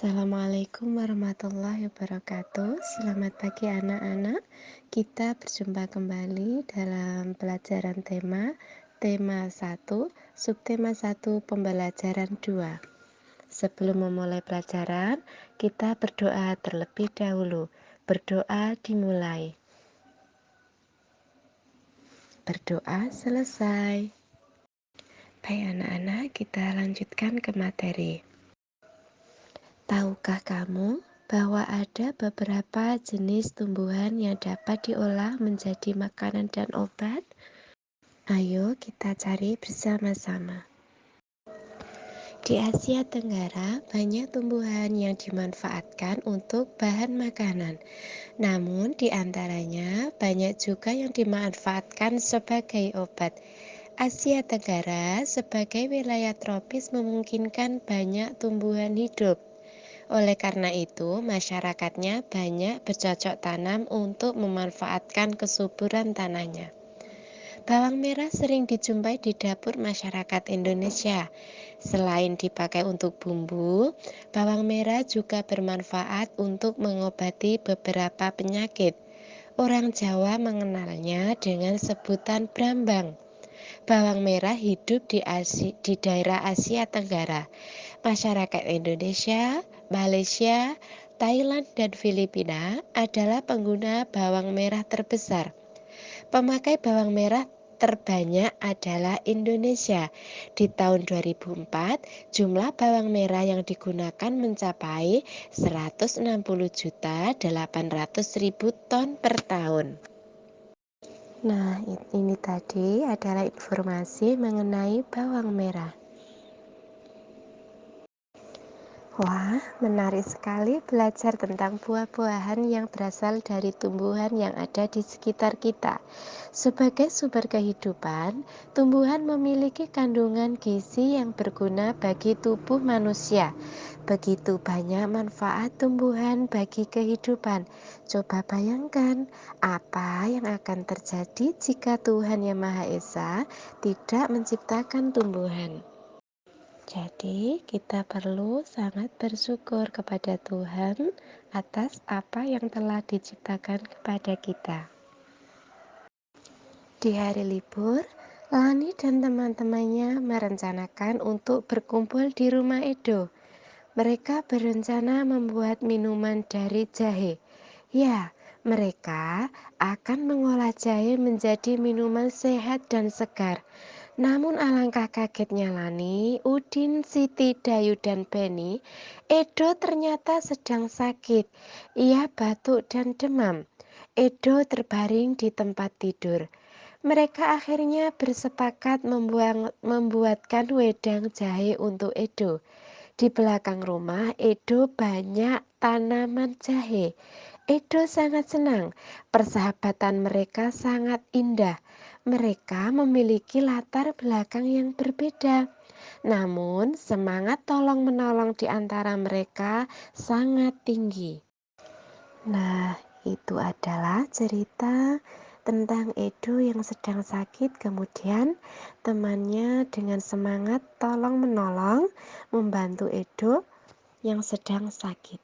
Assalamualaikum warahmatullahi wabarakatuh. Selamat pagi anak-anak. Kita berjumpa kembali dalam pelajaran tema 1, subtema 1, pembelajaran 2. Sebelum memulai pelajaran, kita berdoa terlebih dahulu. Berdoa dimulai. Berdoa selesai. Baik anak-anak, kita lanjutkan ke materi. Tahukah kamu bahwa ada beberapa jenis tumbuhan yang dapat diolah menjadi makanan dan obat? Ayo kita cari bersama-sama. Di Asia Tenggara, banyak tumbuhan yang dimanfaatkan untuk bahan makanan. Namun, di antaranya banyak juga yang dimanfaatkan sebagai obat. Asia Tenggara sebagai wilayah tropis memungkinkan banyak tumbuhan hidup. Oleh karena itu, masyarakatnya banyak bercocok tanam untuk memanfaatkan kesuburan tanahnya. Bawang merah sering dijumpai di dapur masyarakat Indonesia. Selain dipakai untuk bumbu, bawang merah juga bermanfaat untuk mengobati beberapa penyakit. Orang Jawa mengenalnya dengan sebutan brambang. Bawang merah hidup di daerah Asia Tenggara. Masyarakat Indonesia, Malaysia, Thailand, dan Filipina adalah pengguna bawang merah terbesar. Pemakai bawang merah terbanyak adalah Indonesia. Di tahun 2004, jumlah bawang merah yang digunakan mencapai 160.800.000 ton per tahun. Nah, ini tadi adalah informasi mengenai bawang merah. Wah, menarik sekali belajar tentang buah-buahan yang berasal dari tumbuhan yang ada di sekitar kita. Sebagai sumber kehidupan, tumbuhan memiliki kandungan gizi yang berguna bagi tubuh manusia. Begitu banyak manfaat tumbuhan bagi kehidupan. Coba bayangkan, apa yang akan terjadi jika Tuhan Yang Maha Esa tidak menciptakan tumbuhan? Jadi, kita perlu sangat bersyukur kepada Tuhan atas apa yang telah diciptakan kepada kita. Di hari libur, Lani dan teman-temannya merencanakan untuk berkumpul di rumah Edo. Mereka berencana membuat minuman dari jahe. Ya, mereka akan mengolah jahe menjadi minuman sehat dan segar. Namun alangkah kagetnya Lani, Udin, Siti, Dayu, dan Beni, Edo ternyata sedang sakit. Ia batuk dan demam. Edo terbaring di tempat tidur. Mereka akhirnya bersepakat membuatkan wedang jahe untuk Edo. Di belakang rumah Edo banyak tanaman jahe. Edo sangat senang. Persahabatan mereka sangat indah. Mereka memiliki latar belakang yang berbeda. Namun, semangat tolong-menolong di antara mereka sangat tinggi. Nah, itu adalah cerita tentang Edo yang sedang sakit. Kemudian, temannya dengan semangat tolong-menolong membantu Edo yang sedang sakit.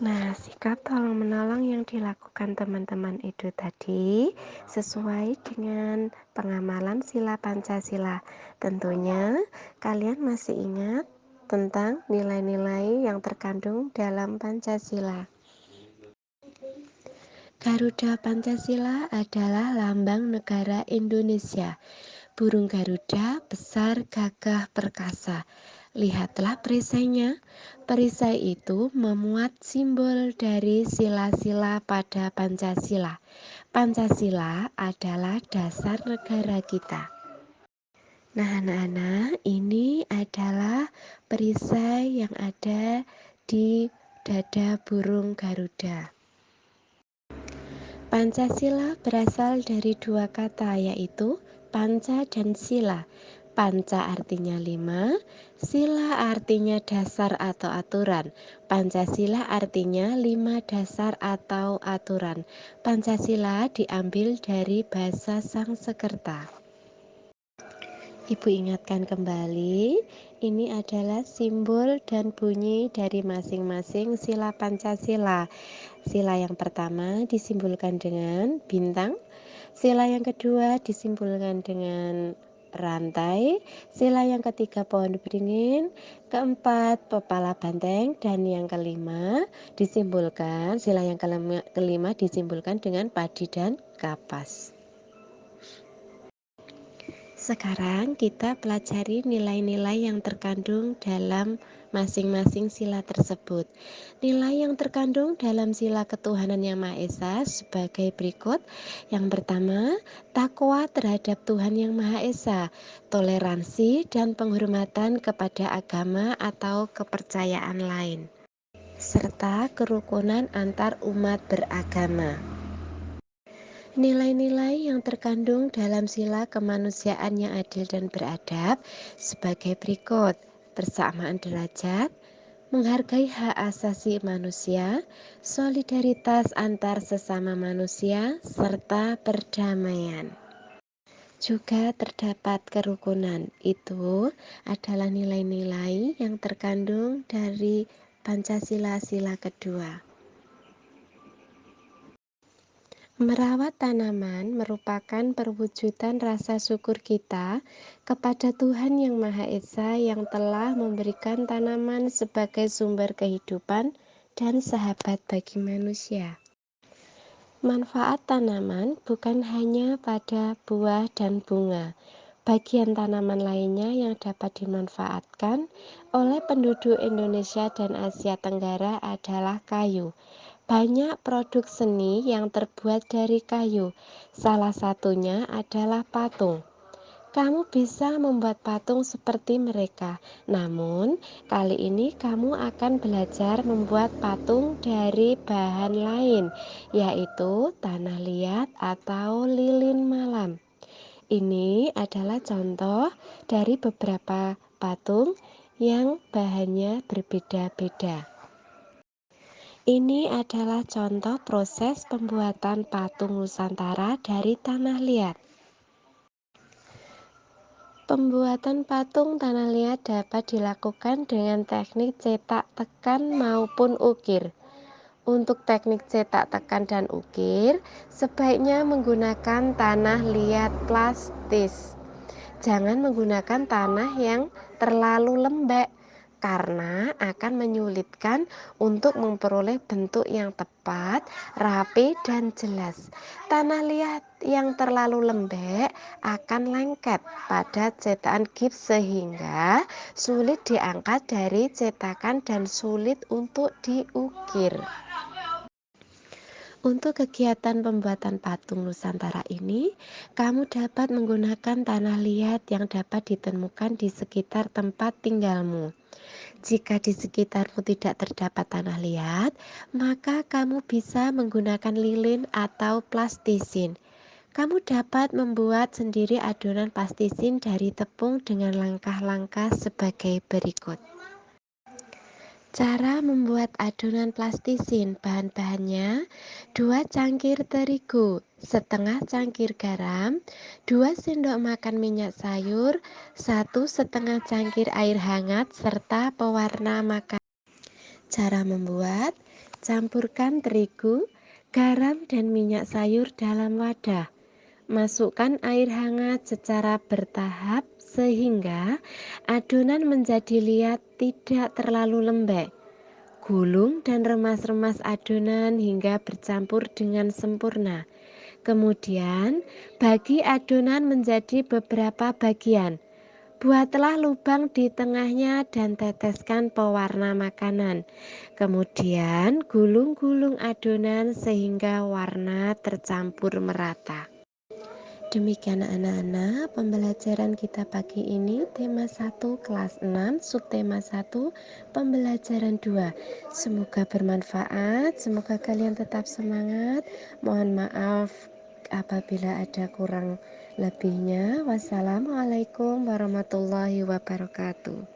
Nah, sikap tolong-menolong yang dilakukan teman-teman Edo tadi sesuai dengan pengamalan sila Pancasila. Tentunya kalian masih ingat tentang nilai-nilai yang terkandung dalam Pancasila. Garuda Pancasila adalah lambang negara Indonesia. Burung Garuda besar, gagah, perkasa. Lihatlah perisainya. Perisai itu memuat simbol dari sila-sila pada Pancasila. Pancasila adalah dasar negara kita. Nah, anak-anak, ini adalah perisai yang ada di dada burung Garuda. Pancasila berasal dari dua kata, yaitu panca dan sila. Panca artinya 5, sila artinya dasar atau aturan. Pancasila artinya 5 dasar atau aturan. Pancasila diambil dari bahasa Sanskerta. Ibu ingatkan kembali, Ini adalah simbol dan bunyi dari masing-masing sila Pancasila. Sila yang pertama disimbolkan dengan bintang, sila yang kedua disimbolkan dengan rantai, sila yang ketiga pohon beringin, keempat kepala banteng, dan yang kelima disimbolkan dengan padi dan kapas. Sekarang kita pelajari nilai-nilai yang terkandung dalam masing-masing sila tersebut. Nilai yang terkandung dalam sila ketuhanan Yang Maha Esa sebagai berikut. Yang pertama, takwa terhadap Tuhan Yang Maha Esa, toleransi dan penghormatan kepada agama atau kepercayaan lain, serta kerukunan antar umat beragama. Nilai-nilai yang terkandung dalam sila kemanusiaan yang adil dan beradab sebagai berikut: persamaan derajat, menghargai hak asasi manusia, solidaritas antar sesama manusia, serta perdamaian. Juga terdapat kerukunan. Itu adalah nilai-nilai yang terkandung dari Pancasila sila kedua. Merawat tanaman merupakan perwujudan rasa syukur kita kepada Tuhan Yang Maha Esa yang telah memberikan tanaman sebagai sumber kehidupan dan sahabat bagi manusia. Manfaat tanaman bukan hanya pada buah dan bunga. Bagian tanaman lainnya yang dapat dimanfaatkan oleh penduduk Indonesia dan Asia Tenggara adalah kayu. Banyak produk seni yang terbuat dari kayu. Salah satunya adalah patung. Kamu bisa membuat patung seperti mereka. Namun, kali ini kamu akan belajar membuat patung dari bahan lain, yaitu tanah liat atau lilin malam. Ini adalah contoh dari beberapa patung yang bahannya berbeda-beda. Ini adalah contoh proses pembuatan patung Nusantara dari tanah liat. Pembuatan patung tanah liat dapat dilakukan dengan teknik cetak tekan maupun ukir. Untuk teknik cetak tekan dan ukir, sebaiknya menggunakan tanah liat plastis. Jangan menggunakan tanah yang terlalu lembek, karena akan menyulitkan untuk memperoleh bentuk yang tepat, rapi, dan jelas. Tanah liat yang terlalu lembek akan lengket pada cetakan gips sehingga sulit diangkat dari cetakan dan sulit untuk diukir. Untuk kegiatan pembuatan patung Nusantara ini, kamu dapat menggunakan tanah liat yang dapat ditemukan di sekitar tempat tinggalmu. Jika di sekitarmu tidak terdapat tanah liat, maka kamu bisa menggunakan lilin atau plastisin. Kamu dapat membuat sendiri adonan plastisin dari tepung dengan langkah-langkah sebagai berikut. Cara membuat adonan plastisin. Bahan-bahannya: 2 cangkir terigu, setengah cangkir garam, 2 sendok makan minyak sayur, 1,5 cangkir air hangat, serta pewarna makanan. Cara membuat: campurkan terigu, garam, dan minyak sayur dalam wadah. Masukkan air hangat secara bertahap sehingga adonan menjadi liat, tidak terlalu lembek. Gulung dan remas-remas adonan hingga bercampur dengan sempurna. Kemudian, bagi adonan menjadi beberapa bagian. Buatlah lubang di tengahnya dan teteskan pewarna makanan. Kemudian, gulung-gulung adonan sehingga warna tercampur merata. Demikian anak-anak, pembelajaran kita pagi ini tema 1 kelas 6, subtema 1, pembelajaran 2. Semoga bermanfaat, semoga kalian tetap semangat. Mohon maaf apabila ada kurang lebihnya. Wassalamualaikum warahmatullahi wabarakatuh.